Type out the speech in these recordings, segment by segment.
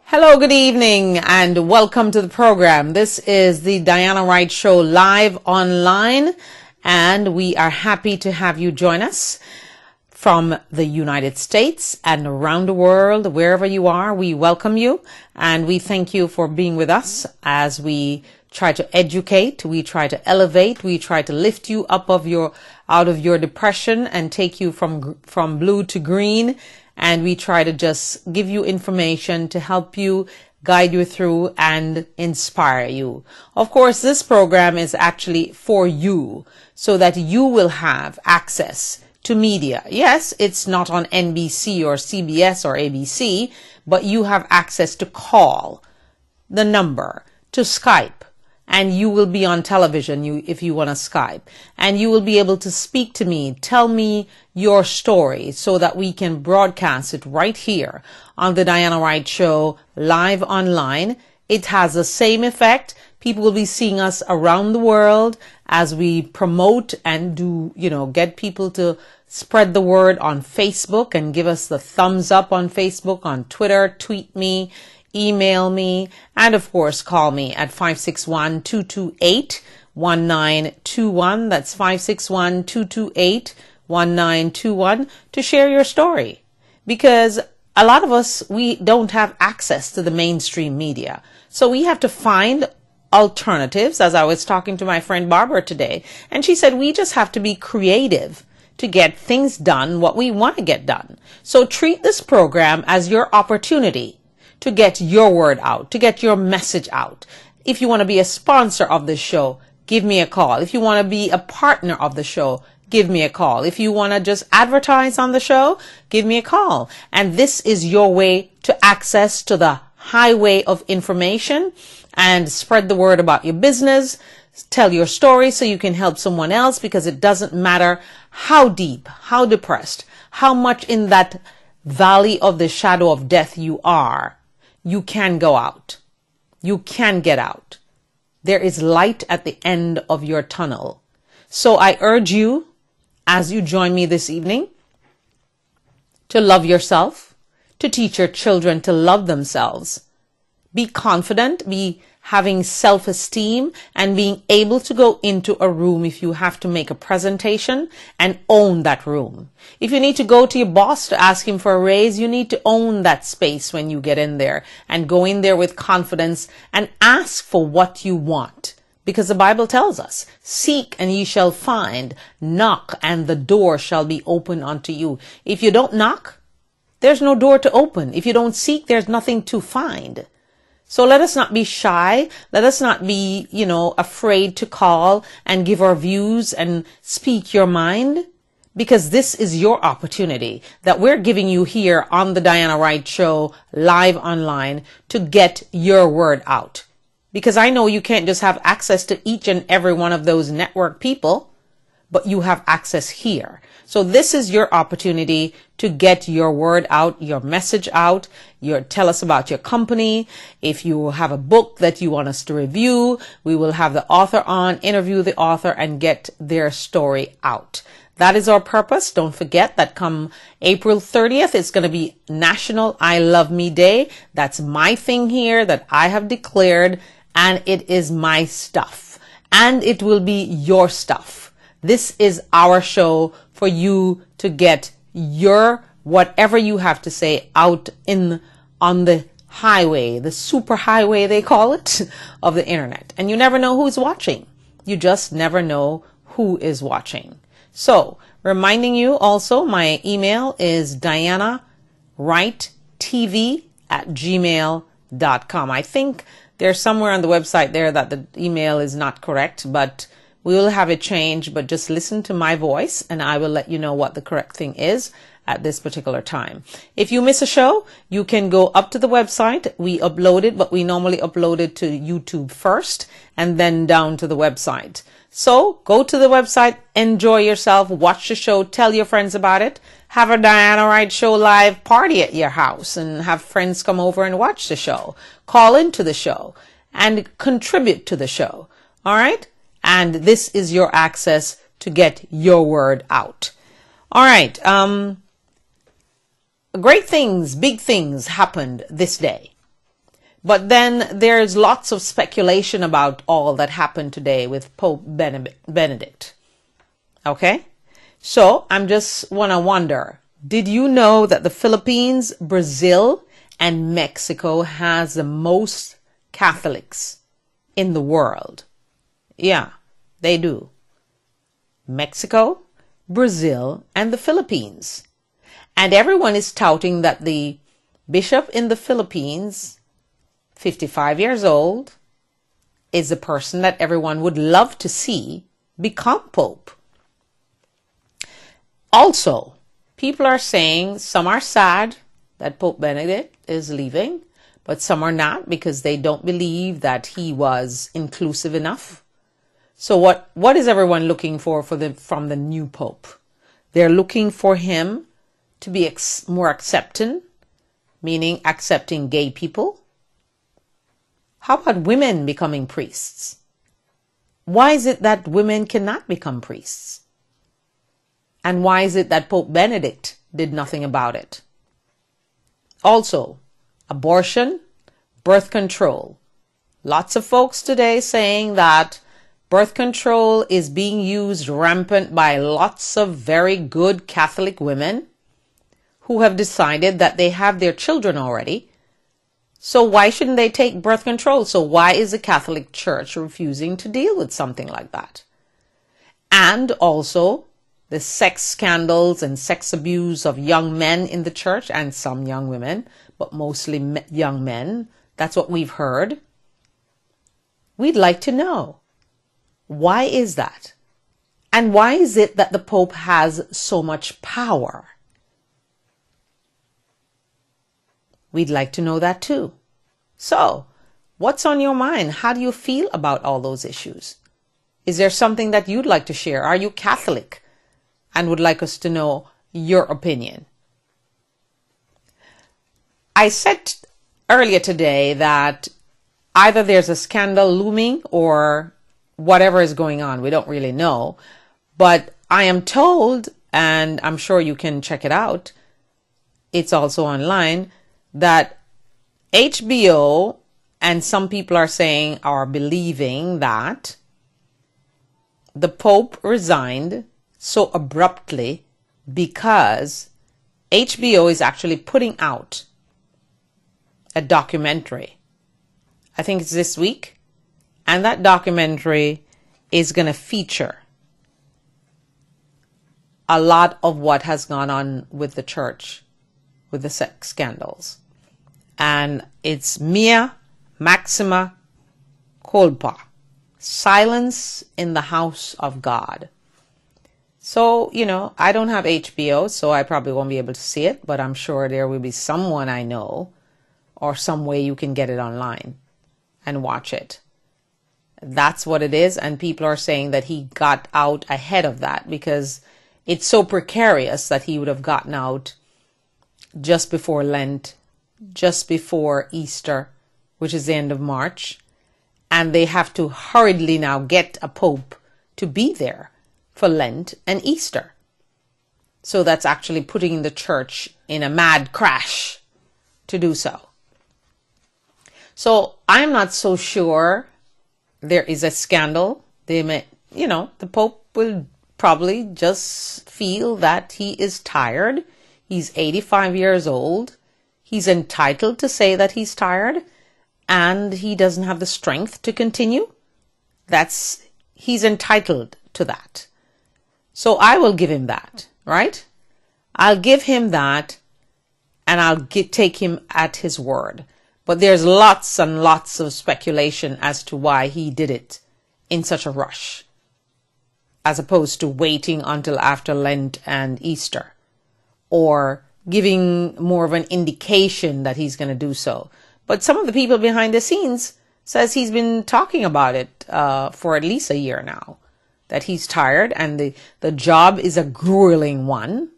Hello, good evening, and welcome to the program. This is the Diana Wright Show live online, and we are happy to have you join us from the United States and around the world. Wherever you are, we welcome you, and we thank you for being with us as we try to educate, we try to elevate, we try to lift you up out of your depression and take you from blue to green. And we try to just give you information to help you, guide you through, and inspire you. Of course, this program is actually for you so that you will have access to media. Yes, it's not on NBC or CBS or ABC, but you have access to call the number, to Skype, and you will be on television if you want to Skype, and you will be able to speak to me, tell me your story so that we can broadcast it right here on the Diana Wright Show live online. It has the same effect. People will be seeing us around the world as we promote and get people to spread the word on Facebook and give us the thumbs up on Facebook, on Twitter, tweet me, email me, and of course call me at 561-228-1921. That's 561-228-1921 to share your story. Because a lot of us, we don't have access to the mainstream media. So we have to find alternatives. As I was talking to my friend Barbara today, and she said we just have to be creative to get things done, what we want to get done. So treat this program as your opportunity to get your word out, to get your message out. If you want to be a sponsor of the show, give me a call. If you want to be a partner of the show, give me a call. If you want to just advertise on the show, give me a call. And this is your way to access to the highway of information and spread the word about your business. Tell your story so you can help someone else, because it doesn't matter how deep, how depressed, how much in that valley of the shadow of death you are. You can go out. You can get out. There is light at the end of your tunnel. So I urge you, as you join me this evening, to love yourself, to teach your children to love themselves. Be confident, be having self-esteem, and being able to go into a room if you have to make a presentation and own that room. If you need to go to your boss to ask him for a raise, you need to own that space when you get in there and go in there with confidence and ask for what you want. Because the Bible tells us, seek and ye shall find, knock and the door shall be open unto you. If you don't knock, there's no door to open. If you don't seek, there's nothing to find. So let us not be shy. Let us not be, afraid to call and give our views and speak your mind, because this is your opportunity that we're giving you here on the Diana Wright Show live online to get your word out. Because I know you can't just have access to each and every one of those network people, but you have access here. So this is your opportunity to get your word out, your message out. Tell us about your company. If you have a book that you want us to review, we will have the author on, interview the author, and get their story out. That is our purpose. Don't forget that come April 30th, it's going to be National I Love Me Day. That's my thing here that I have declared, and it is my stuff. And it will be your stuff. This is our show for you to get your whatever you have to say out on the highway, the super highway they call it, of the internet. And you never know who's watching. You just never know who is watching. So, reminding you also, my email is dianawrighttv@gmail.com. I think there's somewhere on the website there that the email is not correct, but we will have it changed. But just listen to my voice and I will let you know what the correct thing is at this particular time. If you miss a show, you can go up to the website. We upload it, but we normally upload it to YouTube first and then down to the website. So go to the website, enjoy yourself, watch the show, tell your friends about it, have a Diana Wright Show live party at your house and have friends come over and watch the show, call into the show and contribute to the show. All right. And this is your access to get your word out. All right. great things, big things happened this day. But then there's lots of speculation about all that happened today with Pope Benedict. Okay? So I'm just want to wonder, did you know that the Philippines, Brazil, and Mexico has the most Catholics in the world? Yeah, they do. Mexico, Brazil, and the Philippines. And everyone is touting that the bishop in the Philippines, 55 years old, is the person that everyone would love to see become Pope. Also, people are saying some are sad that Pope Benedict is leaving, but some are not because they don't believe that he was inclusive enough. So what is everyone looking for from the new Pope? They're looking for him to be more accepting, meaning accepting gay people. How about women becoming priests? Why is it that women cannot become priests? And why is it that Pope Benedict did nothing about it? Also, abortion, birth control. Lots of folks today saying that birth control is being used rampant by lots of very good Catholic women who have decided that they have their children already. So why shouldn't they take birth control? So why is the Catholic Church refusing to deal with something like that? And also the sex scandals and sex abuse of young men in the church and some young women, but mostly young men. That's what we've heard. We'd like to know, why is that? And why is it that the Pope has so much power? We'd like to know that too. So, what's on your mind? How do you feel about all those issues? Is there something that you'd like to share? Are you Catholic and would like us to know your opinion? I said earlier today that either there's a scandal looming or whatever is going on. We don't really know. But I am told, and I'm sure you can check it out, it's also online, that HBO and some people are believing that the Pope resigned so abruptly because HBO is actually putting out a documentary. I think it's this week. And that documentary is going to feature a lot of what has gone on with the church, with the sex scandals. And it's Mia Maxima Culpa, Silence in the House of God. So, I don't have HBO, so I probably won't be able to see it, but I'm sure there will be someone I know or some way you can get it online and watch it. That's what it is. And people are saying that he got out ahead of that because it's so precarious that he would have gotten out just before Lent, just before Easter, which is the end of March. And they have to hurriedly now get a pope to be there for Lent and Easter. So that's actually putting the church in a mad crash to do so. So I'm not so sure there is a scandal. The Pope will probably just feel that he is tired. He's 85 years old. He's entitled to say that he's tired and he doesn't have the strength to continue. He's entitled to that. So I will give him that, right? I'll give him that and I'll take him at his word. But there's lots and lots of speculation as to why he did it in such a rush, as opposed to waiting until after Lent and Easter, or giving more of an indication that he's going to do so. But some of the people behind the scenes says he's been talking about it for at least a year now, that he's tired and the job is a grueling one.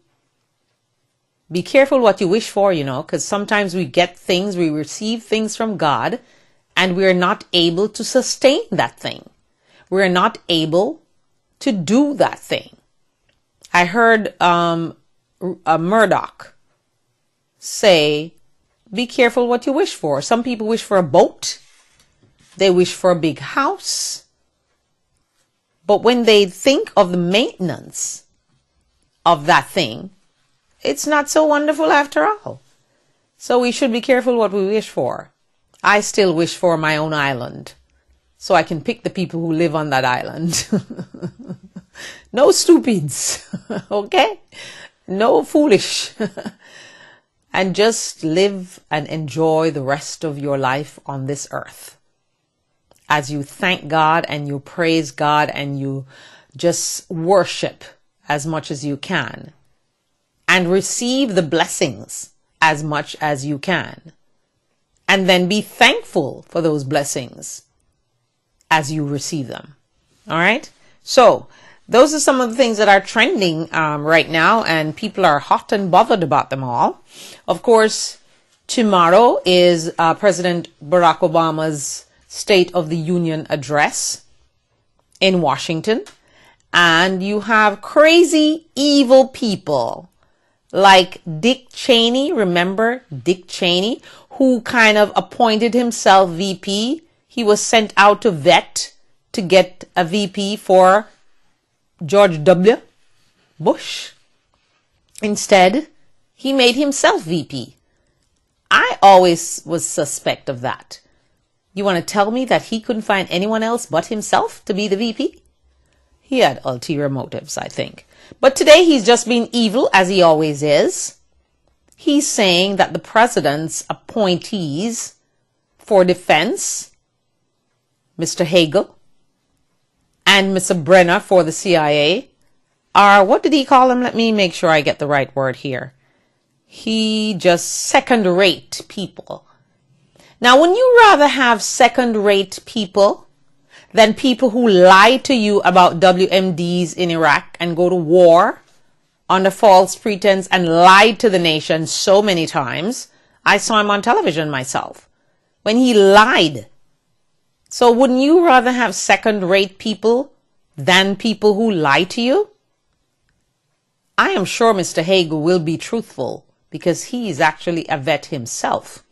Be careful what you wish for, because sometimes we receive things from God, and we're not able to sustain that thing. We're not able to do that thing. I heard Murdoch say, be careful what you wish for. Some people wish for a boat. They wish for a big house. But when they think of the maintenance of that thing, it's not so wonderful after all. So we should be careful what we wish for. I still wish for my own island, so I can pick the people who live on that island. No stupids, okay? No foolish. And just live and enjoy the rest of your life on this earth. As you thank God and you praise God and you just worship as much as you can. And receive the blessings as much as you can. And then be thankful for those blessings as you receive them. All right? So, those are some of the things that are trending right now, and people are hot and bothered about them all. Of course, tomorrow is President Barack Obama's State of the Union address in Washington. And you have crazy, evil people like Dick Cheney. Remember Dick Cheney, who kind of appointed himself VP? He was sent out to vet to get a VP for George W. Bush. Instead, he made himself VP. I always was suspect of that. You want to tell me that he couldn't find anyone else but himself to be the VP? He had ulterior motives, I think. But today he's just being evil, as he always is. He's saying that the president's appointees for defense, Mr. Hagel, and Mr. Brenner for the CIA, are, what did he call them? Let me make sure I get the right word here. He just second-rate people. Now, wouldn't you rather have second-rate people than people who lie to you about WMDs in Iraq and go to war under false pretense and lied to the nation so many times? I saw him on television myself when he lied. So wouldn't you rather have second-rate people than people who lie to you? I am sure Mr. Hagel will be truthful because he is actually a vet himself.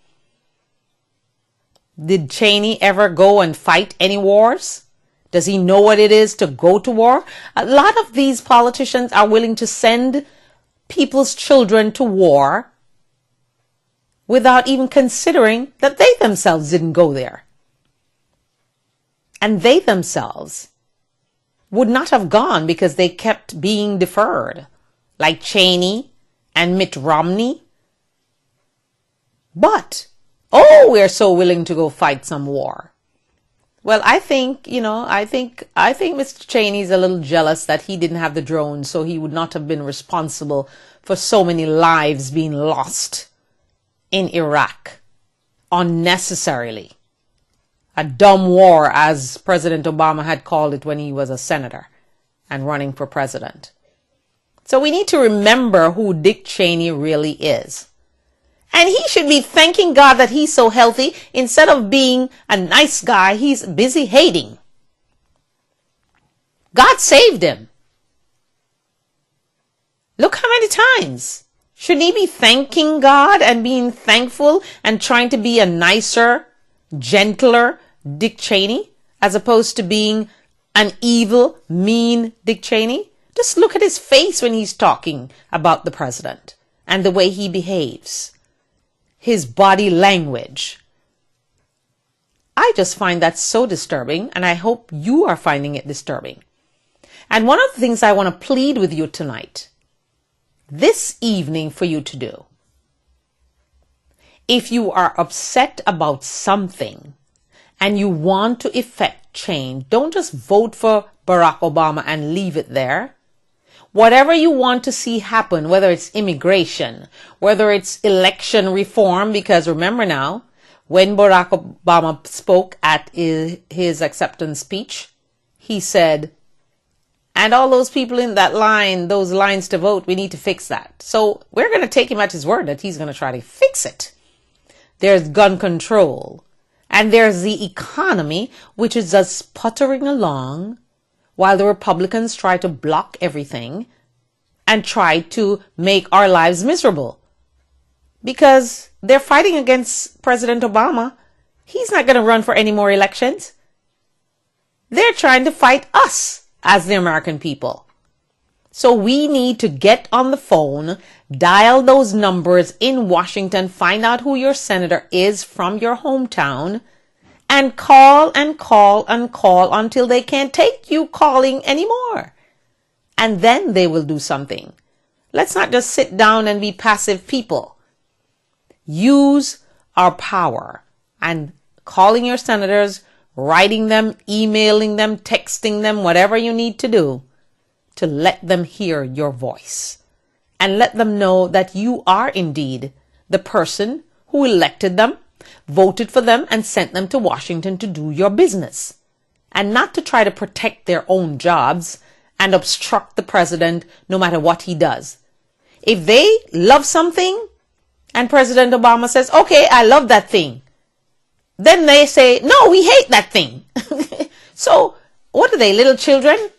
Did Cheney ever go and fight any wars? Does he know what it is to go to war? A lot of these politicians are willing to send people's children to war without even considering that they themselves didn't go there. And they themselves would not have gone because they kept being deferred, like Cheney and Mitt Romney. But, oh, we're so willing to go fight some war. Well, I think Mr. Cheney's a little jealous that he didn't have the drone, so he would not have been responsible for so many lives being lost in Iraq unnecessarily. A dumb war, as President Obama had called it when he was a senator and running for president. So we need to remember who Dick Cheney really is. And he should be thanking God that he's so healthy. Instead of being a nice guy, he's busy hating. God saved him. Look how many times. Shouldn't he be thanking God and being thankful and trying to be a nicer, gentler Dick Cheney as opposed to being an evil, mean Dick Cheney? Just look at his face when he's talking about the president and the way he behaves. His body language. I just find that so disturbing, and I hope you are finding it disturbing. And one of the things I want to plead with you tonight, this evening for you to do, if you are upset about something and you want to effect change, don't just vote for Barack Obama and leave it there. Whatever you want to see happen, whether it's immigration, whether it's election reform, because remember now, when Barack Obama spoke at his acceptance speech, he said, and all those people in that line, those lines to vote, we need to fix that. So we're going to take him at his word that he's going to try to fix it. There's gun control. And there's the economy, which is just puttering along while the Republicans try to block everything and try to make our lives miserable. because they're fighting against President Obama. He's not going to run for any more elections. They're trying to fight us as the American people. So we need to get on the phone, dial those numbers in Washington, find out who your senator is from your hometown, and call and call and call until they can't take you calling anymore. And then they will do something. Let's not just sit down and be passive people. Use our power and calling your senators, writing them, emailing them, texting them, whatever you need to do to let them hear your voice and let them know that you are indeed the person who elected them, voted for them, and sent them to Washington to do your business, and not to try to protect their own jobs and obstruct the president no matter what he does. If they love something and President Obama says, okay, I love that thing, then they say, no, we hate that thing. So what are they, little children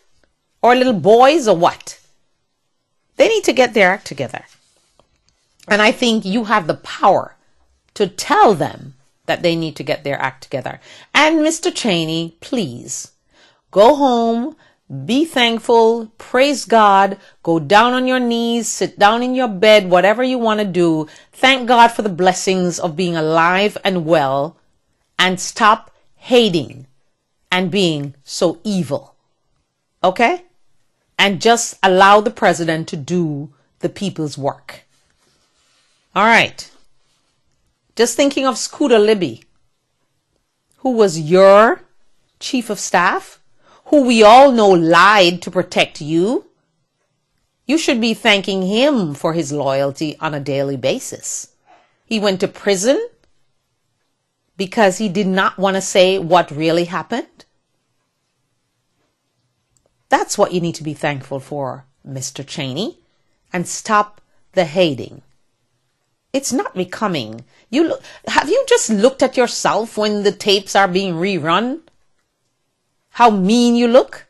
or little boys or what? They need to get their act together. And I think you have the power to tell them that they need to get their act together. And Mr. Cheney, please go home, be thankful, praise God, go down on your knees, sit down in your bed, whatever you want to do. Thank God for the blessings of being alive and well, and stop hating and being so evil. Okay? And just allow the president to do the people's work. All right. Just thinking of Scooter Libby, who was your chief of staff, who we all know lied to protect you. You should be thanking him for his loyalty on a daily basis. He went to prison because he did not want to say what really happened. That's what you need to be thankful for, Mr. Cheney, and stop the hating. It's not becoming. Have you just looked at yourself when the tapes are being rerun? How mean you look?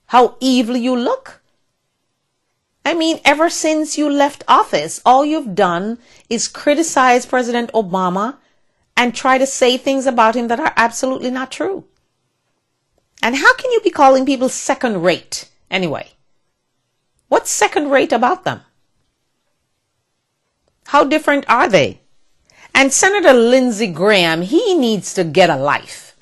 How evil you look? I mean, ever since you left office, all you've done is criticize President Obama and try to say things about him that are absolutely not true. And how can you be calling people second rate anyway? What's second rate about them? How different are they? And Senator Lindsey Graham, he needs to get a life.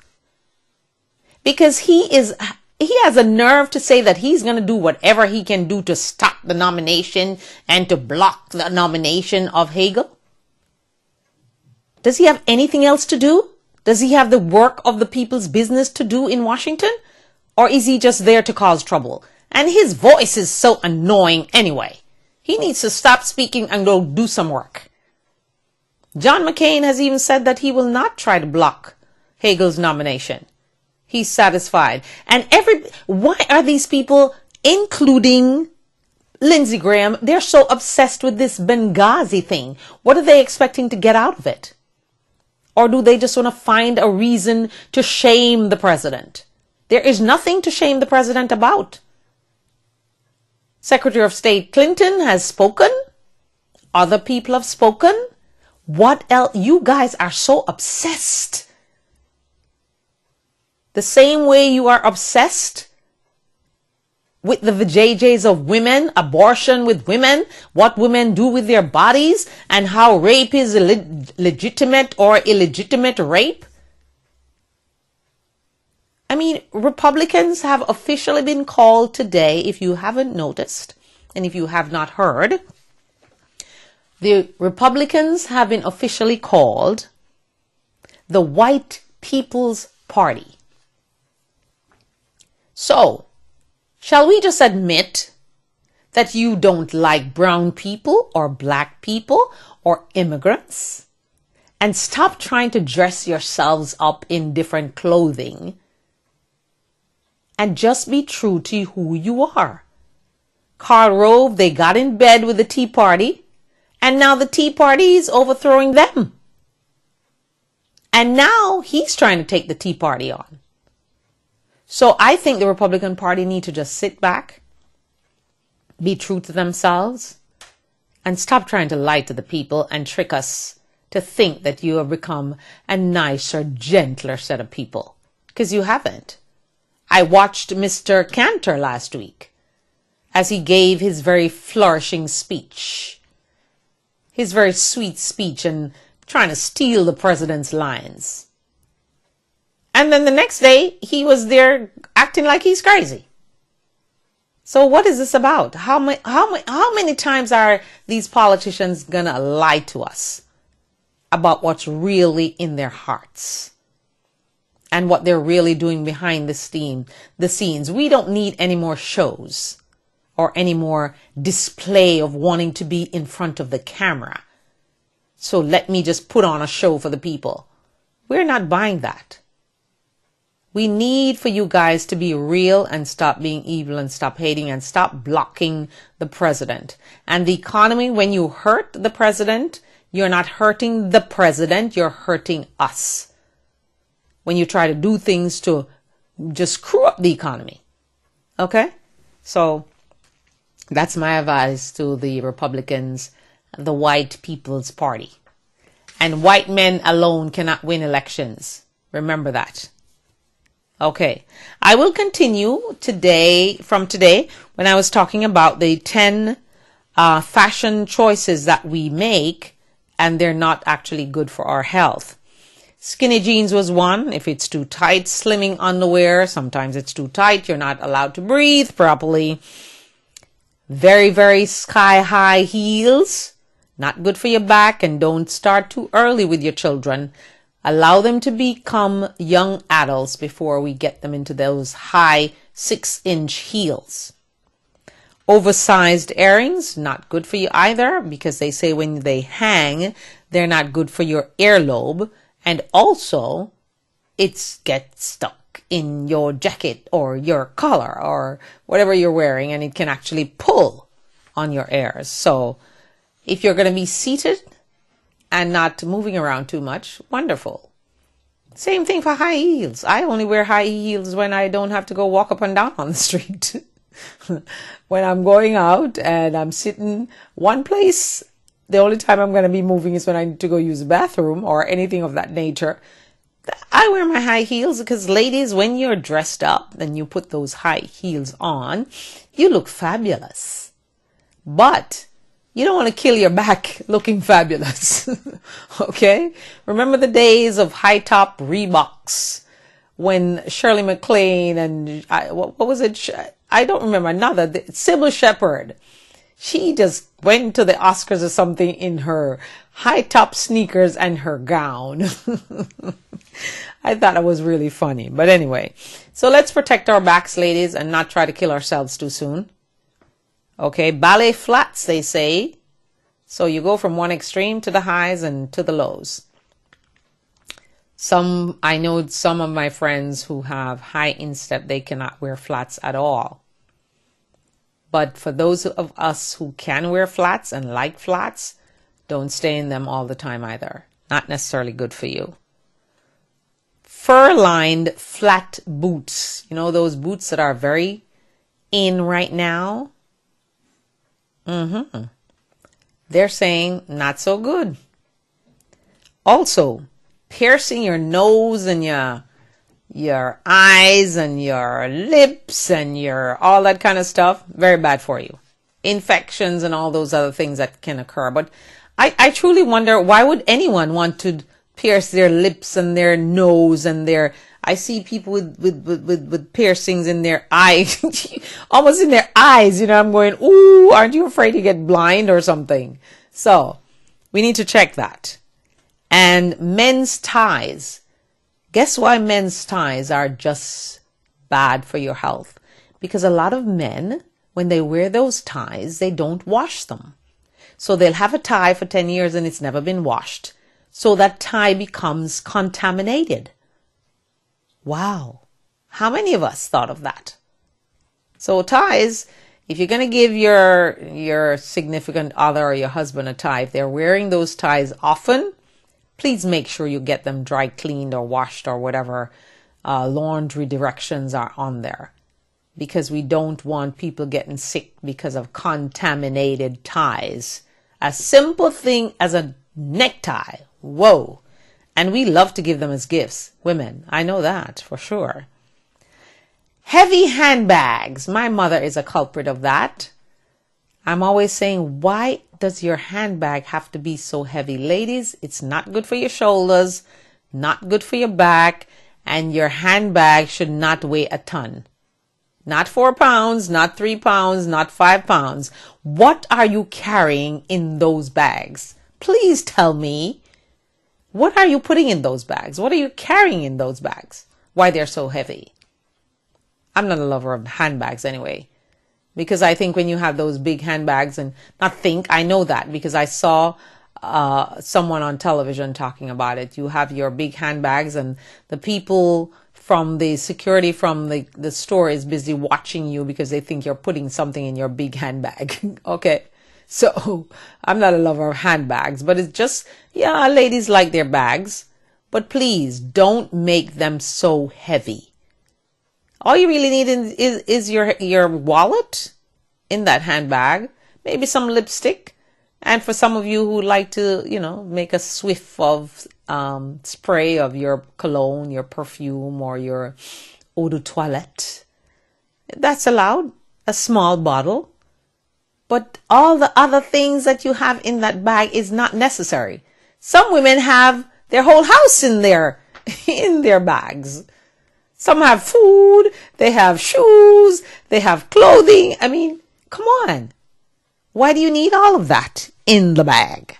Because he has a nerve to say that he's going to do whatever he can do to stop the nomination and to block the nomination of Hagel. Does he have anything else to do? Does he have the work of the people's business to do in Washington? Or is he just there to cause trouble? And his voice is so annoying anyway. He needs to stop speaking and go do some work. John McCain has even said that he will not try to block Hagel's nomination. He's satisfied. And why are these people, including Lindsey Graham, they're so obsessed with this Benghazi thing? What are they expecting to get out of it? Or do they just want to find a reason to shame the president? There is nothing to shame the president about. Secretary of State Clinton has spoken. Other people have spoken. What else? You guys are so obsessed. The same way you are obsessed with the vajayjays of women, abortion with women, what women do with their bodies, and how rape is legitimate or illegitimate rape. I mean, Republicans have officially been called today, if you haven't noticed, and if you have not heard, the Republicans have been officially called the White People's Party. So, shall we just admit that you don't like brown people or black people or immigrants? And stop trying to dress yourselves up in different clothing. And just be true to who you are. Karl Rove, they got in bed with the Tea Party. And now the Tea Party is overthrowing them. And now he's trying to take the Tea Party on. So I think the Republican Party need to just sit back, be true to themselves, And stop trying to lie to the people and trick us to think that you have become a nicer, gentler set of people. Because you haven't. I watched Mr. Cantor last week as he gave his very flourishing speech. His very sweet speech and trying to steal the president's lines. And then the next day, he was there acting like he's crazy. So what is this about? How many times are these politicians going to lie to us about what's really in their hearts and what they're really doing behind the scenes? We don't need any more shows or any more display of wanting to be in front of the camera. So let me just put on a show for the people. We're not buying that. We need for you guys to be real and stop being evil and stop hating and stop blocking the president. And the economy, when you hurt the president, you're not hurting the president, you're hurting us. When you try to do things to just screw up the economy. Okay? So that's my advice to the Republicans, the White People's Party. And white men alone cannot win elections. Remember that. Okay, I will continue from today when I was talking about the 10 fashion choices that we make and they're not actually good for our health. Skinny jeans was one. If it's too tight, slimming underwear, sometimes it's too tight. You're not allowed to breathe properly. Very, very sky-high heels. Not good for your back, and don't start too early with your children. Allow them to become young adults before we get them into those high 6-inch heels. Oversized earrings, not good for you either, because they say when they hang, they're not good for your earlobe. And also, it gets stuck in your jacket or your collar or whatever you're wearing, and it can actually pull on your ears. So if you're going to be seated and not moving around too much, wonderful. Same thing for high heels. I only wear high heels when I don't have to go walk up and down on the street. When I'm going out and I'm sitting one place, the only time I'm going to be moving is when I need to go use the bathroom or anything of that nature. I wear my high heels because, ladies, when you're dressed up and you put those high heels on, you look fabulous. But you don't want to kill your back looking fabulous. Okay? Remember the days of high top Reeboks when Shirley MacLaine and what was it? I don't remember. Sybil Shepherd. She just went to the Oscars or something in her high top sneakers and her gown. I thought it was really funny. But anyway, so let's protect our backs, ladies, and not try to kill ourselves too soon. Okay, ballet flats, they say. So you go from one extreme to the highs and to the lows. I know some of my friends who have high instep, they cannot wear flats at all. But for those of us who can wear flats and like flats, don't stay in them all the time either. Not necessarily good for you. Fur-lined flat boots. You know those boots that are very in right now? They're saying not so good. Also, piercing your nose and your eyes and your lips and your all that kind of stuff, very bad for you. Infections and all those other things that can occur. But I truly wonder, why would anyone want to pierce their lips and their nose and I see people with piercings in their eyes, almost in their eyes, I'm going, ooh, aren't you afraid to get blind or something? So we need to check that. And men's ties. Guess why men's ties are just bad for your health? Because a lot of men, when they wear those ties, they don't wash them. So they'll have a tie for 10 years and it's never been washed. So that tie becomes contaminated. Wow. How many of us thought of that? So ties, if you're going to give your significant other or your husband a tie, if they're wearing those ties often, please make sure you get them dry cleaned or washed or whatever laundry directions are on there. Because we don't want people getting sick because of contaminated ties. A simple thing as a necktie. Whoa. And we love to give them as gifts. Women, I know that for sure. Heavy handbags. My mother is a culprit of that. I'm always saying, why does your handbag have to be so heavy? Ladies, it's not good for your shoulders, not good for your back, and your handbag should not weigh a ton. Not 4 pounds, not 3 pounds, not 5 pounds. What are you carrying in those bags? Please tell me. What are you putting in those bags? What are you carrying in those bags? Why they're so heavy? I'm not a lover of handbags anyway. Because I think when you have those big handbags, and I know that because I saw someone on television talking about it. You have your big handbags and the people from the security from the store is busy watching you because they think you're putting something in your big handbag. Okay. So I'm not a lover of handbags, but it's just, yeah, ladies like their bags, but please don't make them so heavy. All you really need is your wallet in that handbag, maybe some lipstick. And for some of you who like to, make a swift of spray of your cologne, your perfume, or your eau de toilette, that's allowed, a small bottle. But all the other things that you have in that bag is not necessary. Some women have their whole house in their bags. Some have food, they have shoes, they have clothing. I mean, come on. Why do you need all of that in the bag?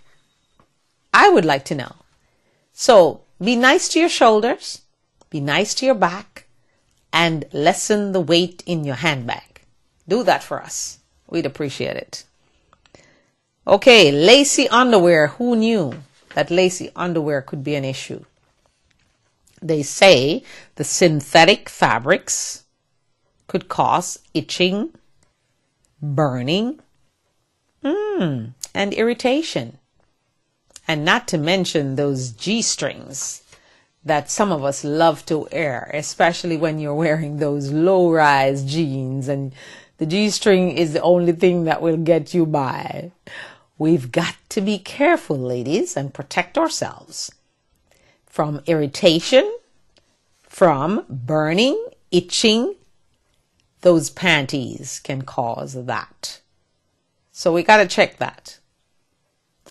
I would like to know. So be nice to your shoulders, be nice to your back, and lessen the weight in your handbag. Do that for us. We'd appreciate it. Okay, lacy underwear. Who knew that lacy underwear could be an issue? They say the synthetic fabrics could cause itching, burning, and irritation. And not to mention those G-strings that some of us love to wear, especially when you're wearing those low-rise jeans and the G-string is the only thing that will get you by. We've got to be careful, ladies, and protect ourselves from irritation, from burning, itching. Those panties can cause that. So we got to check that.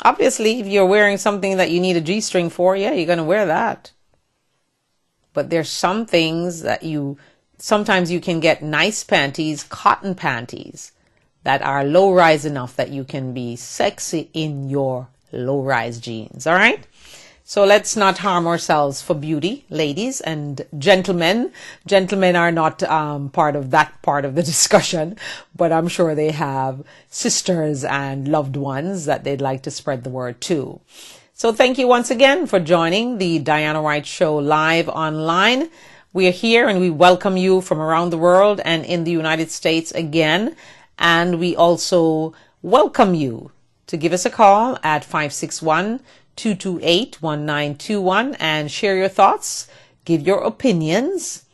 Obviously, if you're wearing something that you need a G-string for, yeah, you're going to wear that. But there's some things that sometimes you can get nice panties, cotton panties, that are low-rise enough that you can be sexy in your low-rise jeans. All right? So let's not harm ourselves for beauty, ladies and gentlemen. Gentlemen are not part of the discussion, but I'm sure they have sisters and loved ones that they'd like to spread the word to. So thank you once again for joining the Diana Wright Show live online. We are here and we welcome you from around the world and in the United States again. And we also welcome you to give us a call at 561-228-1921 and share your thoughts, give your opinions.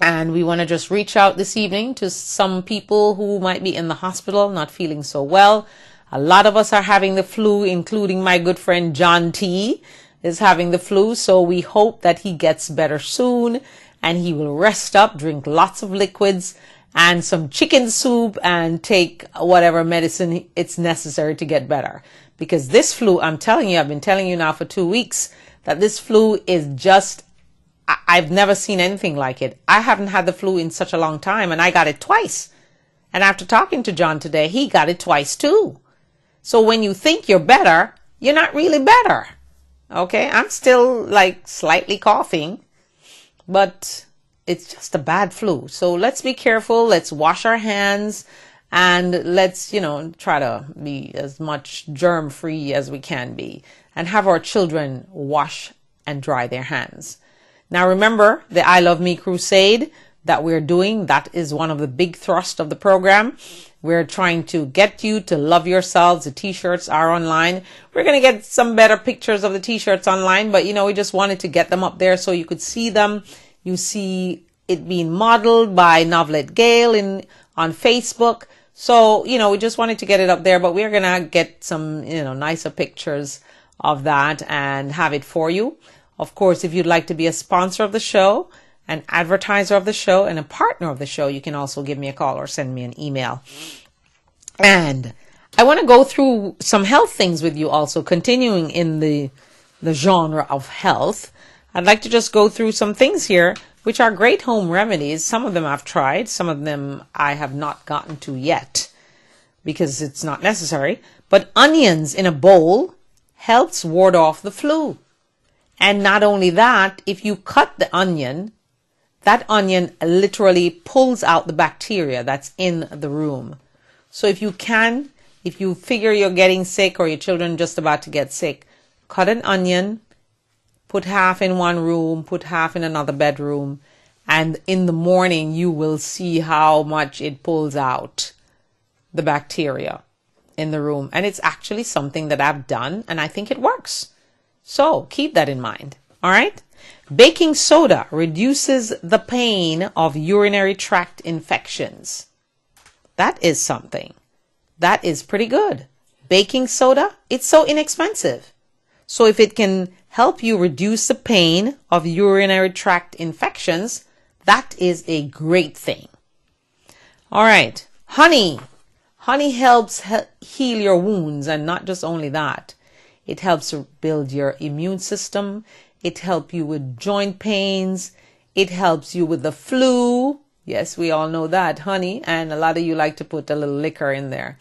And we want to just reach out this evening to some people who might be in the hospital, not feeling so well. A lot of us are having the flu, including my good friend John T. is having the flu. So we hope that he gets better soon and he will rest up, drink lots of liquids and some chicken soup and take whatever medicine it's necessary to get better. Because this flu, I'm telling you, I've been telling you now for 2 weeks that this flu is just, I've never seen anything like it. I haven't had the flu in such a long time and I got it twice. And after talking to John today, he got it twice too. So when you think you're better, you're not really better. Okay, I'm still like slightly coughing, but it's just a bad flu. So let's be careful. Let's wash our hands and let's, try to be as much germ free as we can be and have our children wash and dry their hands. Now remember the I Love Me crusade that we're doing. That is one of the big thrusts of the program. We're trying to get you to love yourselves. The t-shirts are online. We're going to get some better pictures of the t-shirts online, but we just wanted to get them up there so you could see them. You see it being modeled by Novelet Gale on Facebook. So, we just wanted to get it up there, but we're going to get some, nicer pictures of that and have it for you. Of course, if you'd like to be a sponsor of the show, an advertiser of the show, and a partner of the show, you can also give me a call or send me an email. And I want to go through some health things with you also, continuing in the genre of health. I'd like to just go through some things here, which are great home remedies. Some of them I've tried. Some of them I have not gotten to yet because it's not necessary. But onions in a bowl helps ward off the flu. And not only that, if you cut the onion, that onion literally pulls out the bacteria that's in the room. So if you figure you're getting sick or your children just about to get sick, cut an onion, put half in one room, put half in another bedroom, and in the morning you will see how much it pulls out the bacteria in the room. And it's actually something that I've done, and I think it works. So keep that in mind. All right. Baking soda reduces the pain of urinary tract infections. That is something. That is pretty good. Baking soda, it's so inexpensive. So if it can help you reduce the pain of urinary tract infections, that is a great thing. All right. Honey. Honey helps heal your wounds, and not just only that. It helps build your immune system. It helps you with joint pains. It helps you with the flu. Yes, we all know that, honey. And a lot of you like to put a little liquor in there.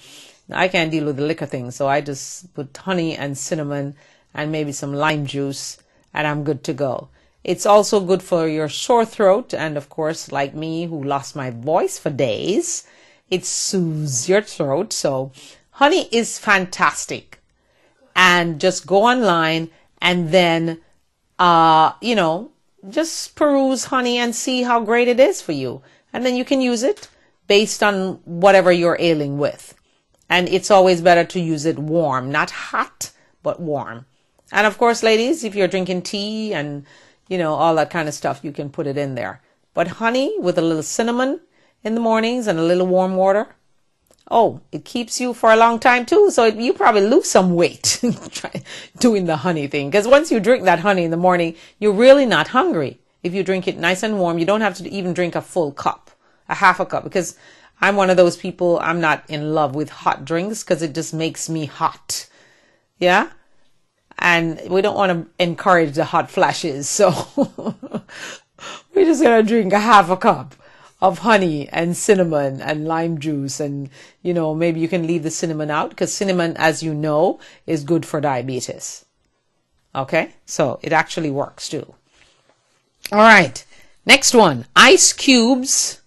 Now, I can't deal with the liquor thing, so I just put honey and cinnamon and maybe some lime juice, and I'm good to go. It's also good for your sore throat. And of course, like me, who lost my voice for days, it soothes your throat. So honey is fantastic. And just go online and then, just peruse honey and see how great it is for you. And then you can use it based on whatever you're ailing with. And it's always better to use it warm, not hot, but warm. And of course, ladies, if you're drinking tea and, all that kind of stuff, you can put it in there. But honey with a little cinnamon in the mornings and a little warm water, oh, it keeps you for a long time too. So you probably lose some weight doing the honey thing. Because once you drink that honey in the morning, you're really not hungry. If you drink it nice and warm, you don't have to even drink a full cup, a half a cup. Because I'm one of those people, I'm not in love with hot drinks because it just makes me hot. Yeah? And we don't want to encourage the hot flashes. So we're just going to drink a half a cup of honey and cinnamon and lime juice. And, maybe you can leave the cinnamon out because cinnamon, as you know, is good for diabetes. Okay. So it actually works too. All right. Next one, ice cubes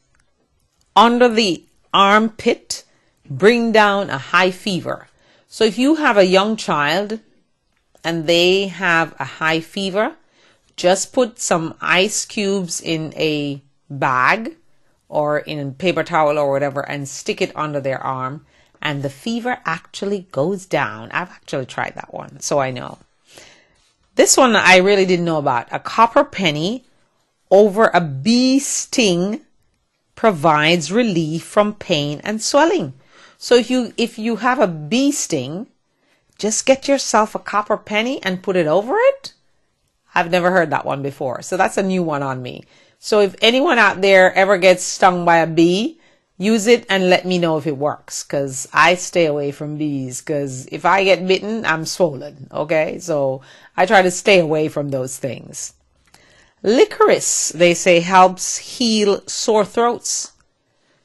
under the armpit bring down a high fever. So if you have a young child and they have a high fever, just put some ice cubes in a bag or in a paper towel or whatever and stick it under their arm, and the fever actually goes down. I've actually tried that one, so I know. This one I really didn't know about. A copper penny over a bee sting provides relief from pain and swelling. So if you have a bee sting, just get yourself a copper penny and put it over it. I've never heard that one before, so that's a new one on me. So if anyone out there ever gets stung by a bee, use it and let me know if it works, because I stay away from bees, because if I get bitten, I'm swollen. Okay, so I try to stay away from those things. Licorice, they say, helps heal sore throats.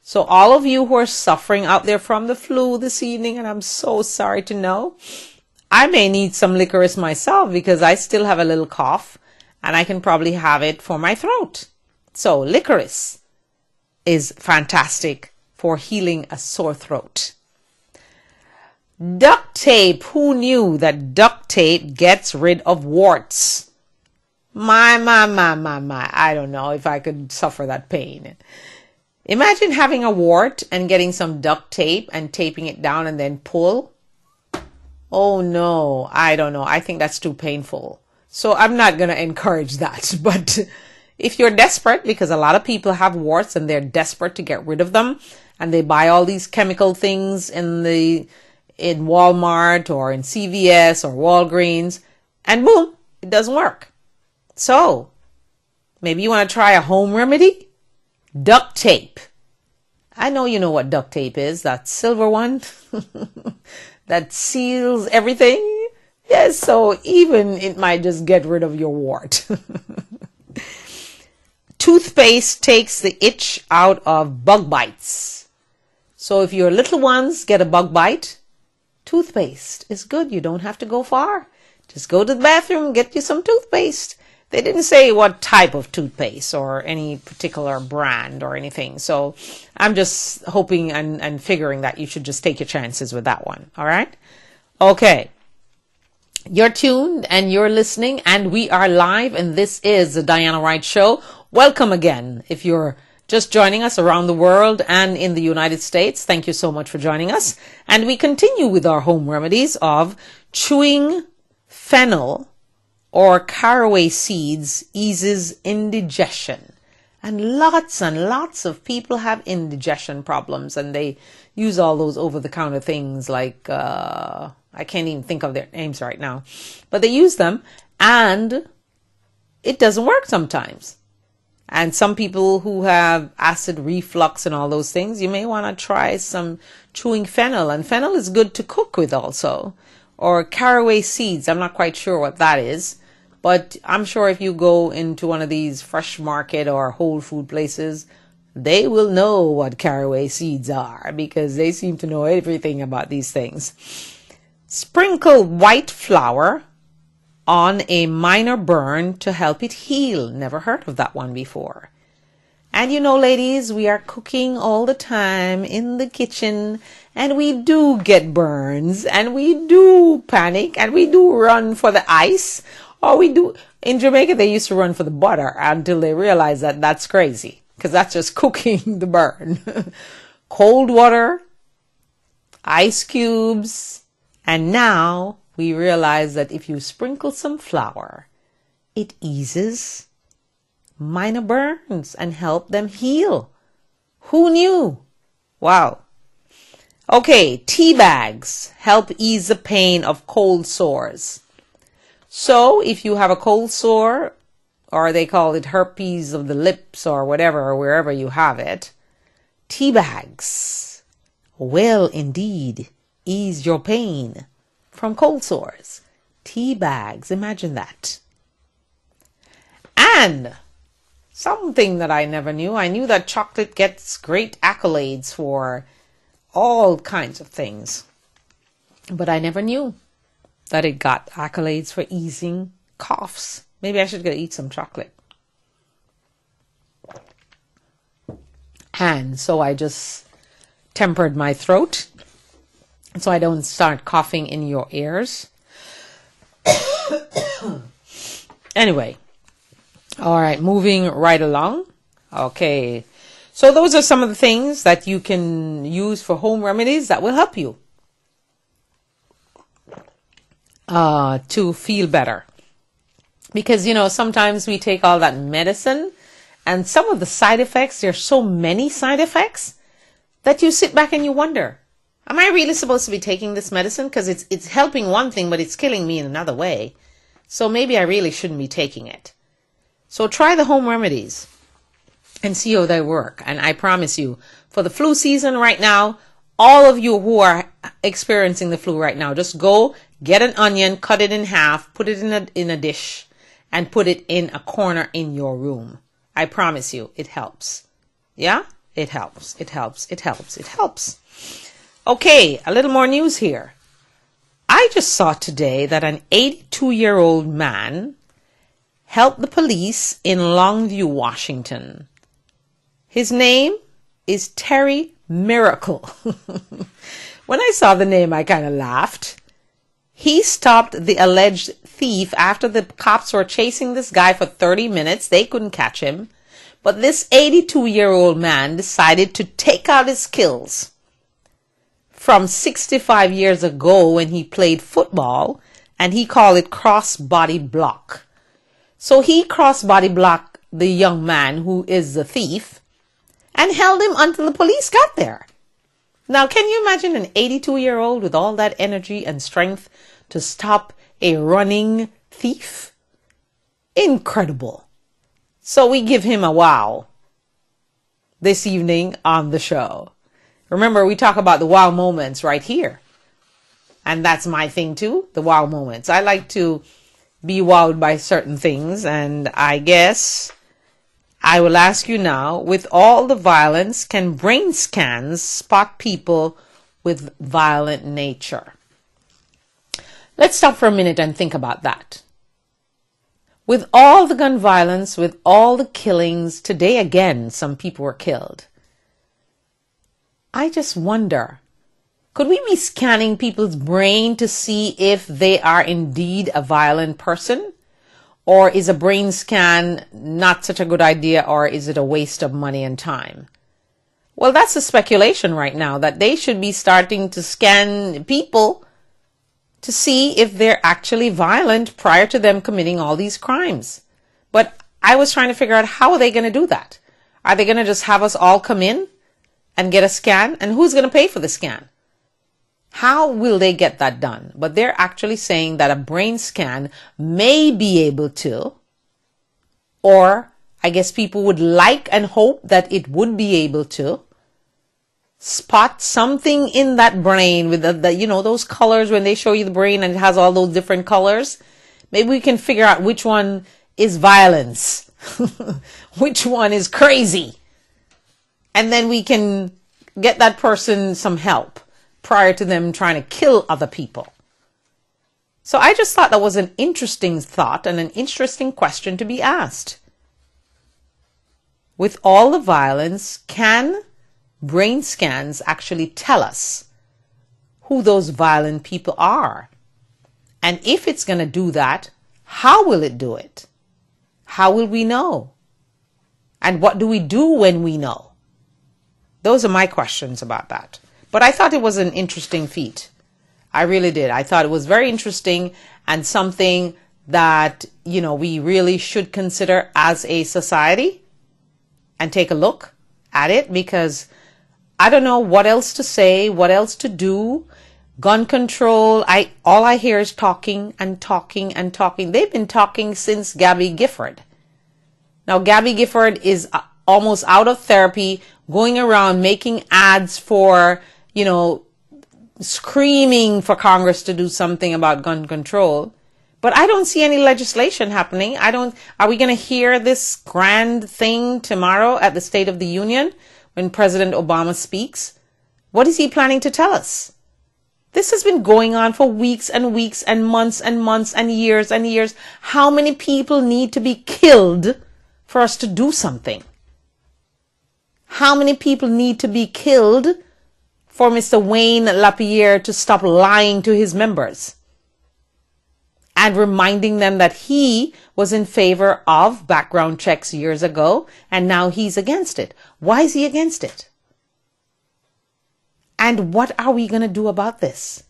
So all of you who are suffering out there from the flu this evening, and I'm so sorry to know, I may need some licorice myself because I still have a little cough and I can probably have it for my throat. So licorice is fantastic for healing a sore throat. Duct tape. Who knew that duct tape gets rid of warts? My. I don't know if I could suffer that pain. Imagine having a wart and getting some duct tape and taping it down and then pull. Oh no, I don't know. I think that's too painful. So I'm not going to encourage that. But if you're desperate, because a lot of people have warts and they're desperate to get rid of them, and they buy all these chemical things in Walmart or in CVS or Walgreens, and boom, it doesn't work. So maybe you want to try a home remedy? Duct tape. I know you know what duct tape is, that silver one that seals everything. Yes, so even it might just get rid of your wart. Toothpaste takes the itch out of bug bites. So if your little ones get a bug bite, toothpaste is good. You don't have to go far. Just go to the bathroom, get you some toothpaste. They didn't say what type of toothpaste or any particular brand or anything. So I'm just hoping and figuring that you should just take your chances with that one. All right? Okay. You're tuned and you're listening, and we are live, and this is the Diana Wright Show. Welcome again. If you're just joining us around the world and in the United States, thank you so much for joining us. And we continue with our home remedies of chewing fennel or caraway seeds eases indigestion. And lots of people have indigestion problems, and they use all those over-the-counter things like, I can't even think of their names right now, but they use them, and it doesn't work sometimes. And some people who have acid reflux and all those things, you may want to try some chewing fennel, and fennel is good to cook with also. Or caraway seeds. I'm not quite sure what that is, but I'm sure if you go into one of these fresh market or whole food places, they will know what caraway seeds are, because they seem to know everything about these things. Sprinkle white flour on a minor burn to help it heal. Never heard of that one before. And you know, ladies, we are cooking all the time in the kitchen, and we do get burns, and we do panic, and we do run for the ice, or we do. In Jamaica, they used to run for the butter until they realized that that's crazy, because that's just cooking the burn. Cold water, ice cubes, and now we realize that if you sprinkle some flour, it eases minor burns and help them heal. Who knew? Wow. Okay, tea bags help ease the pain of cold sores. So if you have a cold sore, or they call it herpes of the lips or whatever, or wherever you have it, tea bags will indeed ease your pain from cold sores. Tea bags, imagine that. And something that I never knew, I knew that chocolate gets great accolades for all kinds of things, but I never knew that it got accolades for easing coughs. Maybe I should go eat some chocolate. And so I just tempered my throat so I don't start coughing in your ears. Anyway, all right, moving right along. Okay, so those are some of the things that you can use for home remedies that will help you to feel better. Because, you know, sometimes we take all that medicine, and some of the side effects, there's so many side effects that you sit back and you wonder, am I really supposed to be taking this medicine? Because it's helping one thing, but it's killing me in another way. So maybe I really shouldn't be taking it. So try the home remedies and see how they work. And I promise you, for the flu season right now, all of you who are experiencing the flu right now, just go get an onion, cut it in half, put it in a dish, and put it in a corner in your room. I promise you, it helps. Yeah? It helps. It helps. It helps. It helps. Okay, a little more news here. I just saw today that an 82-year-old man helped the police in Longview, Washington. His name is Terry Miracle. When I saw the name, I kind of laughed. He stopped the alleged thief after the cops were chasing this guy for 30 minutes. They couldn't catch him. But this 82-year-old man decided to take out his skills from 65 years ago when he played football, and he called it cross-body block. So he cross-body blocked the young man who is the thief and held him until the police got there. Now, can you imagine an 82-year-old with all that energy and strength to stop a running thief? Incredible. So we give him a wow this evening on the show. Remember, we talk about the wow moments right here. And that's my thing too, the wow moments. I like to be wowed by certain things, and I guess I will ask you now, with all the violence, can brain scans spot people with violent nature? Let's stop for a minute and think about that. With all the gun violence, with all the killings, today again, some people were killed. I just wonder, could we be scanning people's brain to see if they are indeed a violent person? Or is a brain scan not such a good idea, or is it a waste of money and time? Well, that's the speculation right now, that they should be starting to scan people to see if they're actually violent prior to them committing all these crimes. But I was trying to figure out, how are they going to do that? Are they going to just have us all come in and get a scan? And who's going to pay for the scan? How will they get that done? But they're actually saying that a brain scan may be able to, or I guess people would like and hope that it would be able to, spot something in that brain with the you know, those colors when they show you the brain and it has all those different colors. Maybe we can figure out which one is violence, which one is crazy. And then we can get that person some help prior to them trying to kill other people. So I just thought that was an interesting thought and an interesting question to be asked. With all the violence, can brain scans actually tell us who those violent people are? And if it's going to do that, how will it do it? How will we know? And what do we do when we know? Those are my questions about that. But I thought it was an interesting feat. I really did. I thought it was very interesting and something that, you know, we really should consider as a society and take a look at it, because I don't know what else to say, what else to do. Gun control, all I hear is talking and talking and talking. They've been talking since Gabby Gifford. Now, Gabby Gifford is almost out of therapy, going around making ads for, you know, screaming for Congress to do something about gun control. But I don't see any legislation happening. Are we going to hear this grand thing tomorrow at the State of the Union when President Obama speaks? What is he planning to tell us? This has been going on for weeks and weeks and months and months and years and years. How many people need to be killed for us to do something? How many people need to be killed for Mr. Wayne LaPierre to stop lying to his members and reminding them that he was in favor of background checks years ago and now he's against it? Why is he against it? And what are we going to do about this?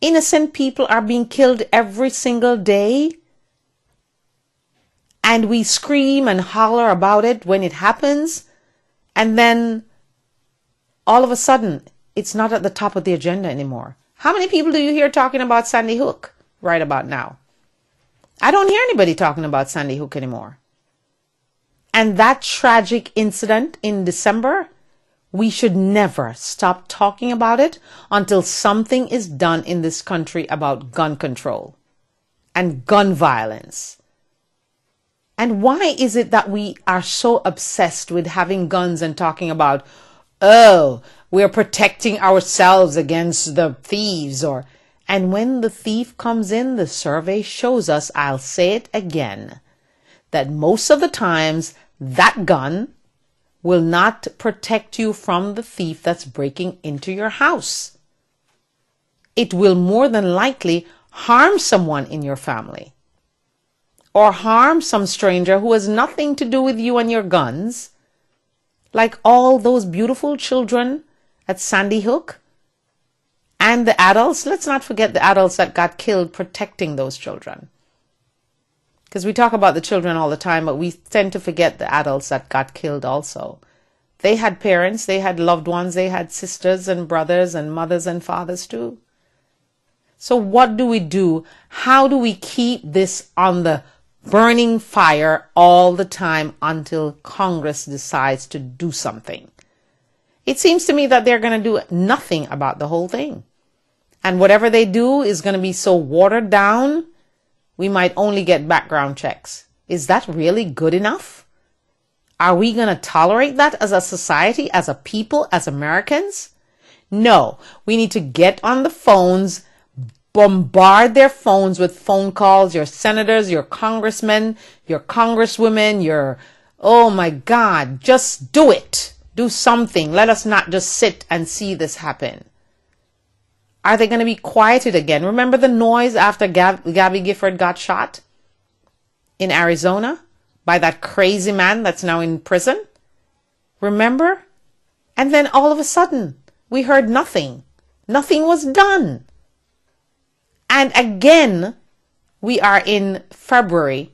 Innocent people are being killed every single day, and we scream and holler about it when it happens, and then all of a sudden it's not at the top of the agenda anymore. How many people do you hear talking about Sandy Hook right about now? I don't hear anybody talking about Sandy Hook anymore. And that tragic incident in December, we should never stop talking about it until something is done in this country about gun control and gun violence. And why is it that we are so obsessed with having guns and talking about, oh, we're protecting ourselves against the thieves? And when the thief comes in, the survey shows us, I'll say it again, that most of the times that gun will not protect you from the thief that's breaking into your house. It will more than likely harm someone in your family or harm some stranger who has nothing to do with you and your guns, like all those beautiful children at Sandy Hook and the adults. Let's not forget the adults that got killed protecting those children. Because we talk about the children all the time, but we tend to forget the adults that got killed also. They had parents, they had loved ones, they had sisters and brothers and mothers and fathers too. So what do we do? How do we keep this on the burning fire all the time until Congress decides to do something? It seems to me that they're going to do nothing about the whole thing. And whatever they do is going to be so watered down, we might only get background checks. Is that really good enough? Are we going to tolerate that as a society, as a people, as Americans? No, we need to get on the phones, bombard their phones with phone calls, your senators, your congressmen, your congresswomen, oh my God, just do it. Do something. Let us not just sit and see this happen. Are they going to be quieted again? Remember the noise after Gabby Gifford got shot in Arizona by that crazy man that's now in prison? Remember? And then all of a sudden, we heard nothing. Nothing was done. And again, we are in February,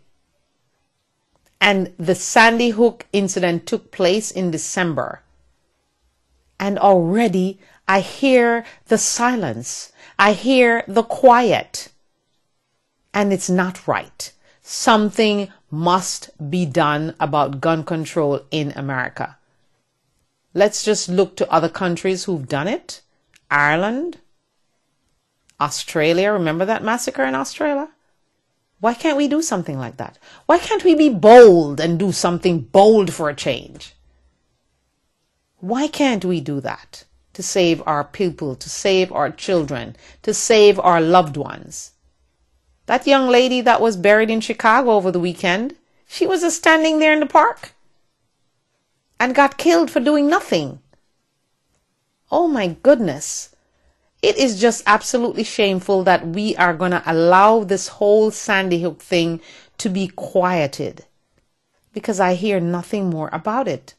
and the Sandy Hook incident took place in December. And already I hear the silence. I hear the quiet. And it's not right. Something must be done about gun control in America. Let's just look to other countries who've done it. Ireland, Australia. Remember that massacre in Australia? Why can't we do something like that? Why can't we be bold and do something bold for a change? Why can't we do that to save our people, to save our children, to save our loved ones? That young lady that was buried in Chicago over the weekend, she was just standing there in the park and got killed for doing nothing. Oh my goodness. It is just absolutely shameful that we are going to allow this whole Sandy Hook thing to be quieted, because I hear nothing more about it.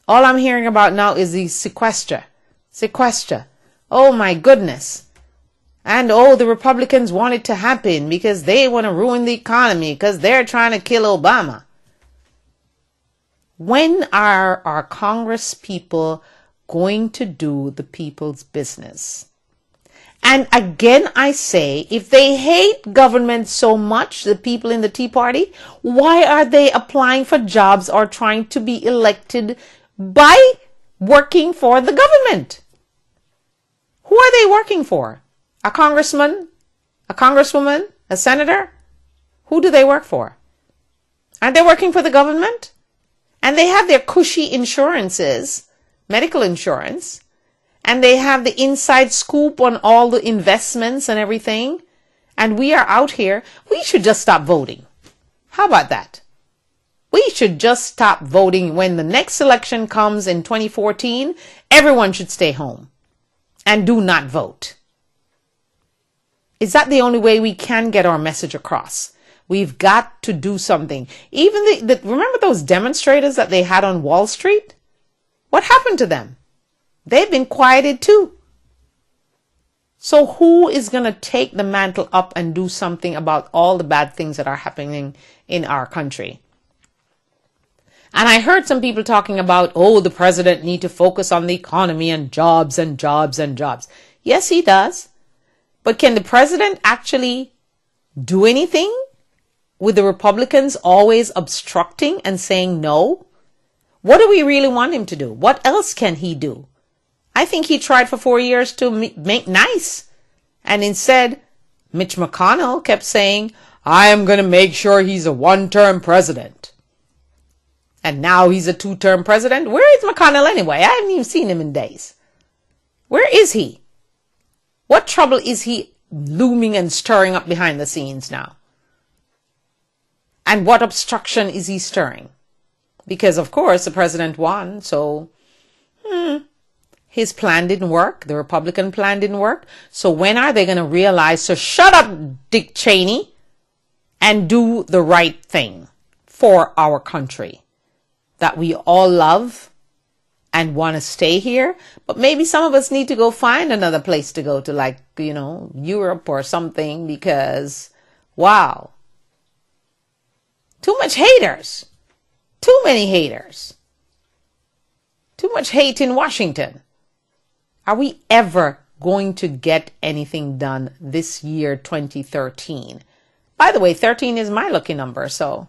All I'm hearing about now is the sequester. Oh my goodness. And the Republicans want it to happen because they want to ruin the economy because they're trying to kill Obama. When are our Congress people going to do the people's business? And again, I say, if they hate government so much, the people in the Tea Party, why are they applying for jobs or trying to be elected by working for the government? Who are they working for? A congressman? A congresswoman? A senator? Who do they work for? Aren't they working for the government? And they have their cushy insurances, medical insurance, and they have the inside scoop on all the investments and everything. And we are out here. We should just stop voting. How about that? We should just stop voting. When the next election comes in 2014, everyone should stay home and do not vote. Is that the only way we can get our message across? We've got to do something. Even remember those demonstrators that they had on Wall Street? What happened to them? They've been quieted too. So who is going to take the mantle up and do something about all the bad things that are happening in our country? And I heard some people talking about, the president need to focus on the economy and jobs and jobs and jobs. Yes, he does. But can the president actually do anything with the Republicans always obstructing and saying no? What do we really want him to do? What else can he do? I think he tried for 4 years to make nice. And instead, Mitch McConnell kept saying, I am going to make sure he's a one-term president. And now he's a two-term president. Where is McConnell anyway? I haven't even seen him in days. Where is he? What trouble is he looming and stirring up behind the scenes now? And what obstruction is he stirring? Because, of course, the president won, so his plan didn't work. The Republican plan didn't work. So when are they going to realize, so shut up, Dick Cheney, and do the right thing for our country that we all love and want to stay here? But maybe some of us need to go find another place to go to, like, Europe or something, because Wow. Too much haters. Too many haters. Too much hate in Washington. Are we ever going to get anything done this year, 2013? By the way, 13 is my lucky number, so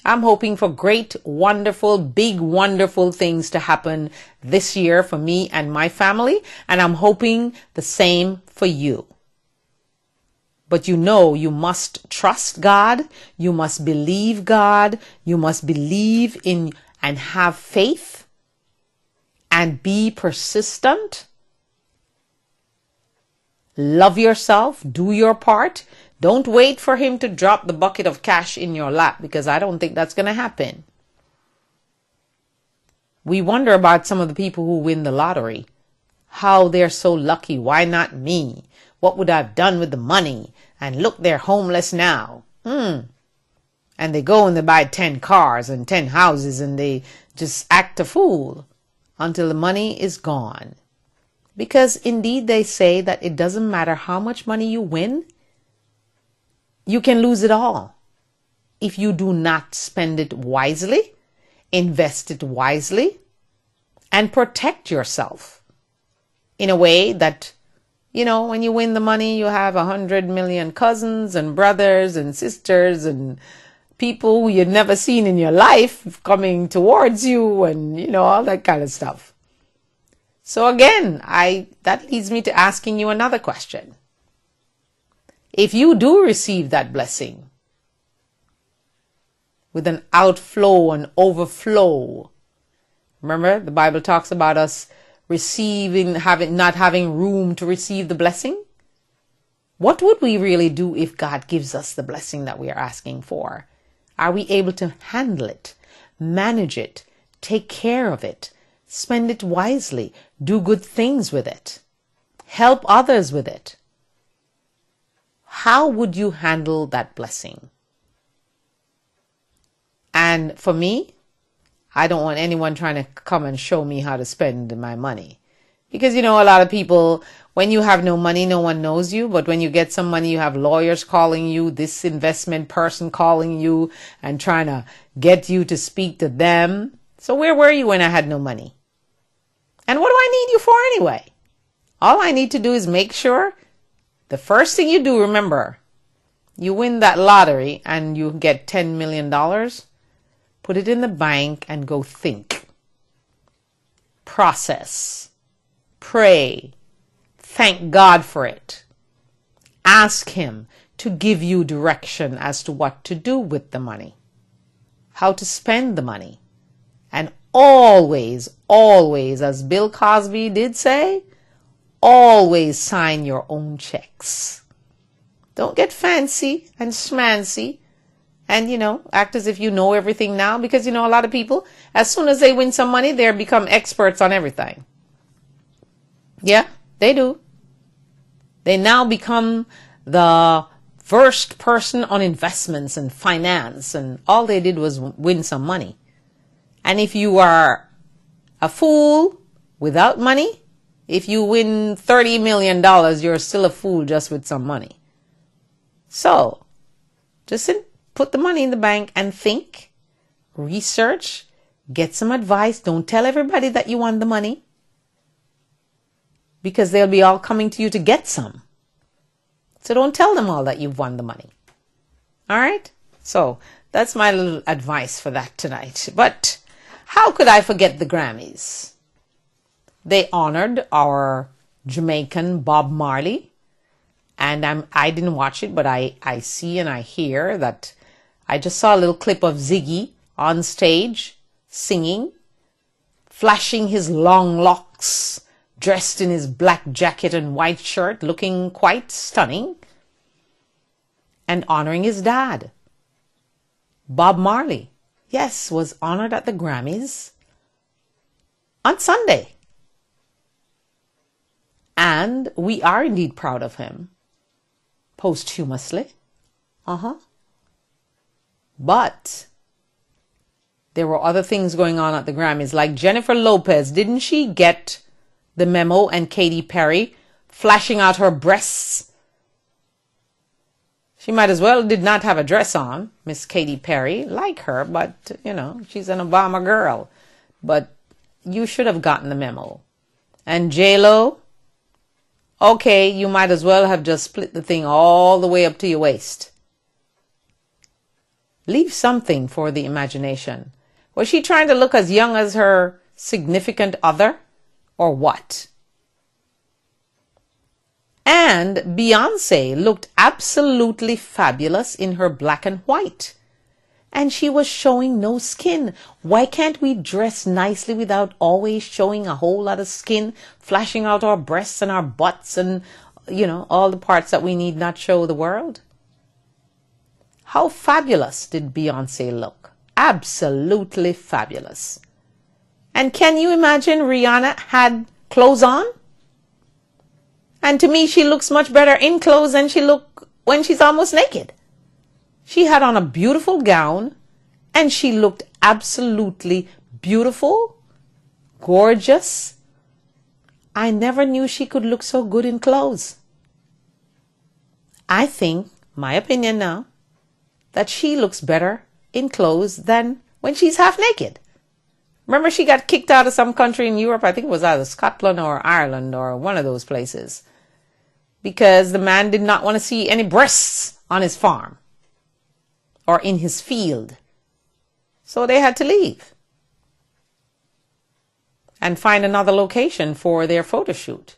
I'm hoping for great, wonderful, big, wonderful things to happen this year for me and my family, and I'm hoping the same for you. But you know, you must trust God, you must believe God, you must believe in and have faith and be persistent. Love yourself, do your part. Don't wait for him to drop the bucket of cash in your lap, because I don't think that's going to happen. We wonder about some of the people who win the lottery, how they're so lucky. Why not me? What would I have done with the money? And look, they're homeless now. And they go and they buy 10 cars and 10 houses and they just act a fool until the money is gone. Because indeed they say that it doesn't matter how much money you win, you can lose it all if you do not spend it wisely, invest it wisely, and protect yourself in a way that, you know, when you win the money, you have 100 million cousins and brothers and sisters and people who you'd never seen in your life coming towards you and, you know, all that kind of stuff. So again, that leads me to asking you another question. If you do receive that blessing with an outflow and overflow, remember the Bible talks about us receiving, not having room to receive the blessing. What would we really do if God gives us the blessing that we are asking for? Are we able to handle it, manage it, take care of it, spend it wisely, do good things with it, help others with it? How would you handle that blessing? And for me, I don't want anyone trying to come and show me how to spend my money. Because, you know, a lot of people, when you have no money, no one knows you. But when you get some money, you have lawyers calling you, this investment person calling you and trying to get you to speak to them. So where were you when I had no money? And what do I need you for anyway? All I need to do is make sure the first thing you do, remember, you win that lottery and you get $10 million, put it in the bank and go think, process, pray, thank God for it. Ask him to give you direction as to what to do with the money, how to spend the money. And always, always, as Bill Cosby did say, always sign your own checks. Don't get fancy and schmancy and, you know, act as if you know everything now. Because, you know, a lot of people, as soon as they win some money, they become experts on everything. Yeah, they do. They now become the first person on investments and finance, and all they did was win some money. And if you are a fool without money, if you win $30 million, you're still a fool just with some money. So just put the money in the bank and think, research, get some advice. Don't tell everybody that you want the money, because they'll be all coming to you to get some. So don't tell them all that you've won the money. All right? So that's my little advice for that tonight. But how could I forget the Grammys? They honored our Jamaican Bob Marley. And I didn't watch it, but I see and I hear that I just saw a little clip of Ziggy on stage singing, flashing his long locks, dressed in his black jacket and white shirt, looking quite stunning, and honoring his dad. Bob Marley, yes, was honored at the Grammys on Sunday. And we are indeed proud of him, posthumously. But there were other things going on at the Grammys, like Jennifer Lopez. Didn't she get the memo? And Katy Perry flashing out her breasts, She might as well did not have a dress on, Miss Katy Perry. Like her, but, she's an Obama girl. But you should have gotten the memo. And J-Lo, okay, you might as well have just split the thing all the way up to your waist. Leave something for the imagination. Was she trying to look as young as her significant other, or what? And Beyonce looked absolutely fabulous in her black and white. And she was showing no skin. Why can't we dress nicely without always showing a whole lot of skin, flashing out our breasts and our butts and, all the parts that we need not show the world? How fabulous did Beyonce look? Absolutely fabulous. And can you imagine Rihanna had clothes on? And to me, she looks much better in clothes than she looked when she's almost naked. She had on a beautiful gown, and she looked absolutely beautiful, gorgeous. I never knew she could look so good in clothes. I think, my opinion now, that she looks better in clothes than when she's half naked. Remember, she got kicked out of some country in Europe. I think it was either Scotland or Ireland or one of those places, because the man did not want to see any breasts on his farm or in his field. So they had to leave and find another location for their photo shoot.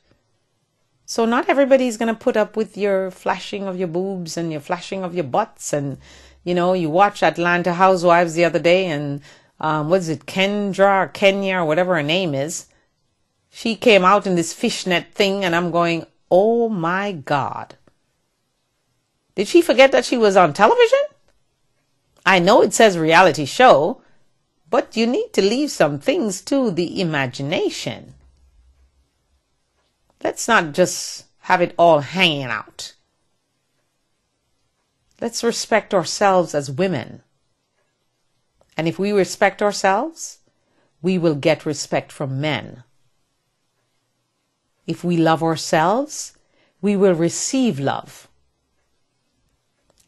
So not everybody's going to put up with your flashing of your boobs and your flashing of your butts. And, you watch Atlanta Housewives the other day, and Kendra or Kenya or whatever her name is. She came out in this fishnet thing, and I'm going, oh my God. Did she forget that she was on television? I know it says reality show, but you need to leave some things to the imagination. Let's not just have it all hanging out. Let's respect ourselves as women. And if we respect ourselves, we will get respect from men. If we love ourselves, we will receive love.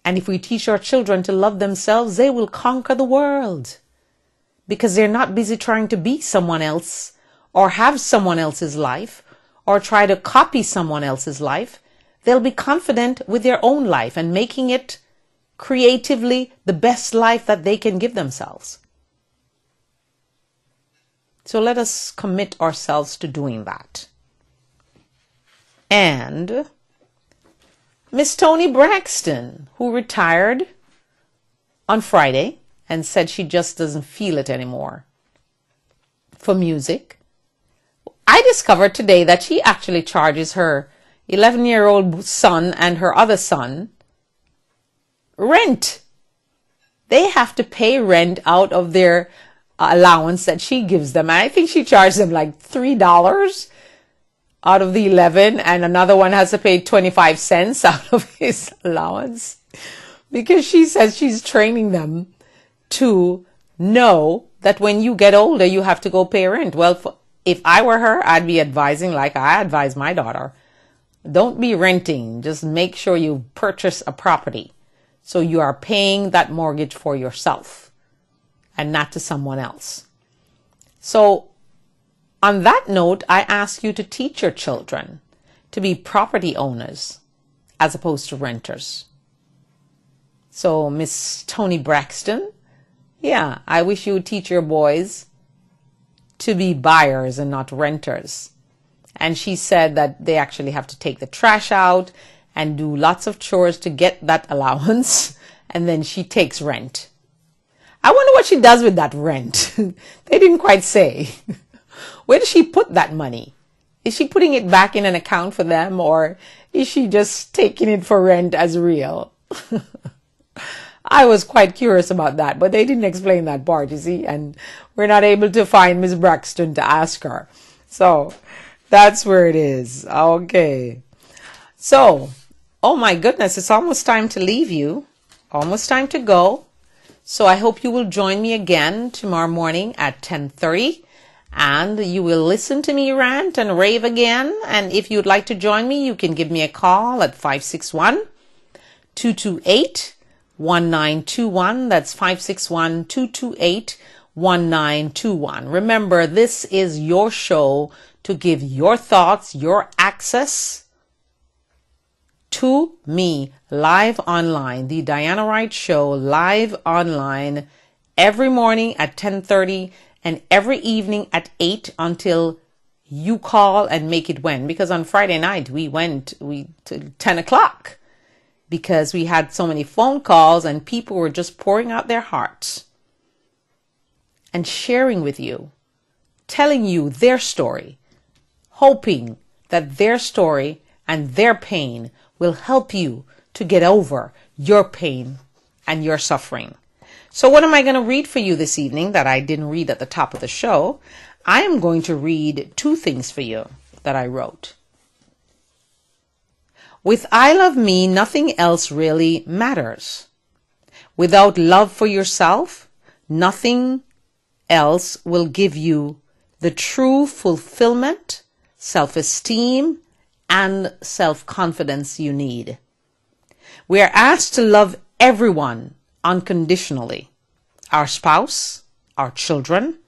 And if we teach our children to love themselves, they will conquer the world, because they're not busy trying to be someone else or have someone else's life or try to copy someone else's life. They'll be confident with their own life and making it creatively the best life that they can give themselves. So let us commit ourselves to doing that. And Miss Toni Braxton, who retired on Friday and said she just doesn't feel it anymore for music. I discovered today that she actually charges her 11-year-old son and her other son rent. They have to pay rent out of their allowance that she gives them. And I think she charged them like $3 out of the 11, and another one has to pay 25 cents out of his allowance, because she says she's training them to know that when you get older, you have to go pay rent. Well, if I were her, I'd be advising like I advise my daughter. Don't be renting. Just make sure you purchase a property, so you are paying that mortgage for yourself and not to someone else. So on that note, I ask you to teach your children to be property owners as opposed to renters. So Miss Toni Braxton, yeah, I wish you would teach your boys to be buyers and not renters. And she said that they actually have to take the trash out and do lots of chores to get that allowance, and then she takes rent. I wonder what she does with that rent. They didn't quite say. Where does she put that money? Is she putting it back in an account for them, or is she just taking it for rent as real? I was quite curious about that, but they didn't explain that part, you see, and we're not able to find Miss Braxton to ask her. So that's where it is. Okay. So, oh my goodness, it's almost time to leave you. Almost time to go. So I hope you will join me again tomorrow morning at 10:30. And you will listen to me rant and rave again. And if you'd like to join me, you can give me a call at 561-228-1921. That's 561-228-1921. Remember, this is your show to give your thoughts, your access to me live online. The Diana Wright Show live online every morning at 10:30 and every evening at 8 until you call and make it when. Because on Friday night we to 10 o'clock because we had so many phone calls and people were just pouring out their hearts and sharing with you, telling you their story, hoping that their story and their pain will help you to get over your pain and your suffering. So what am I going to read for you this evening that I didn't read at the top of the show? I am going to read two things for you that I wrote. With I Love Me, nothing else really matters. Without love for yourself, nothing else will give you the true fulfillment, self-esteem, and self-confidence you need. We are asked to love everyone unconditionally. Our spouse, our children,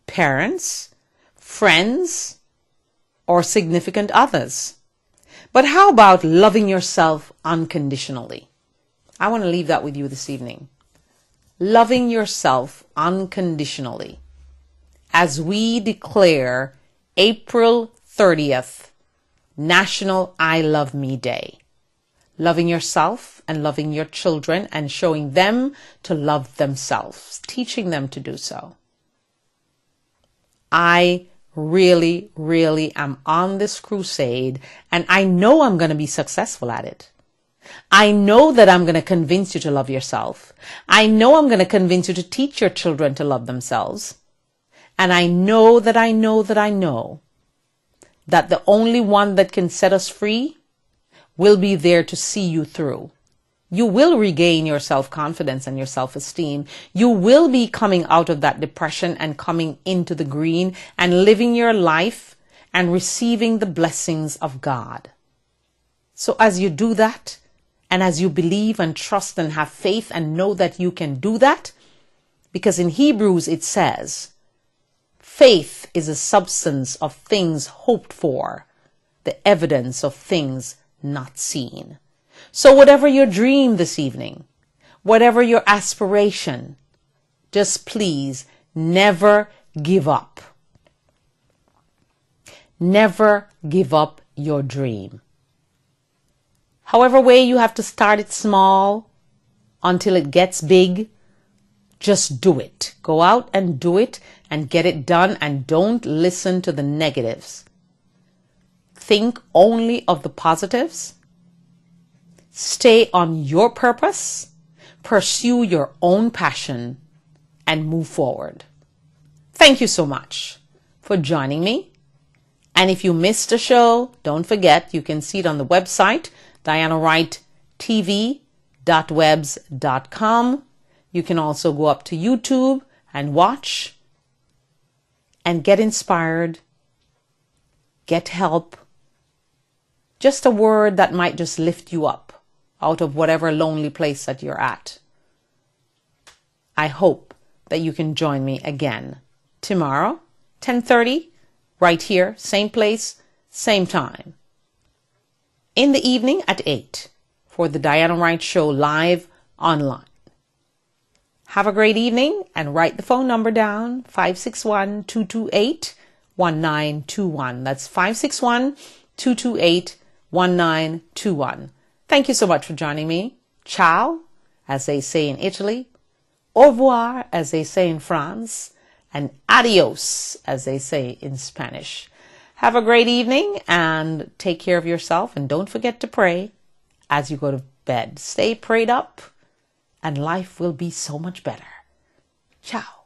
parents, friends, or significant others. But how about loving yourself unconditionally? I want to leave that with you this evening. Loving yourself unconditionally. As we declare April 30th, National I Love Me Day. Loving yourself and loving your children and showing them to love themselves, teaching them to do so. I really, really am on this crusade, and I know I'm going to be successful at it. I know that I'm going to convince you to love yourself. I know I'm going to convince you to teach your children to love themselves. And I know that the only one that can set us free will be there to see you through. You will regain your self-confidence and your self-esteem. You will be coming out of that depression and coming into the green and living your life and receiving the blessings of God. So as you do that, and as you believe and trust and have faith and know that you can do that, because in Hebrews it says, faith is a substance of things hoped for, the evidence of things not seen. So whatever your dream this evening, whatever your aspiration, just please never give up. Never give up your dream. However way you have to start it small until it gets big, just do it. Go out and do it and get it done, and don't listen to the negatives. Think only of the positives. Stay on your purpose, pursue your own passion, and move forward. Thank you so much for joining me. And if you missed a show, don't forget you can see it on the website, dianawrighttv.webs.com. You can also go up to YouTube and watch and get inspired, get help. Just a word that might just lift you up out of whatever lonely place that you're at. I hope that you can join me again tomorrow, 10:30, right here, same place, same time. In the evening at 8 for the Diana Wright Show live online. Have a great evening and write the phone number down, 561-228-1921. That's 561-228-1921. Thank you so much for joining me. Ciao, as they say in Italy. Au revoir, as they say in France. And adios, as they say in Spanish. Have a great evening and take care of yourself. And don't forget to pray as you go to bed. Stay prayed up and life will be so much better. Ciao.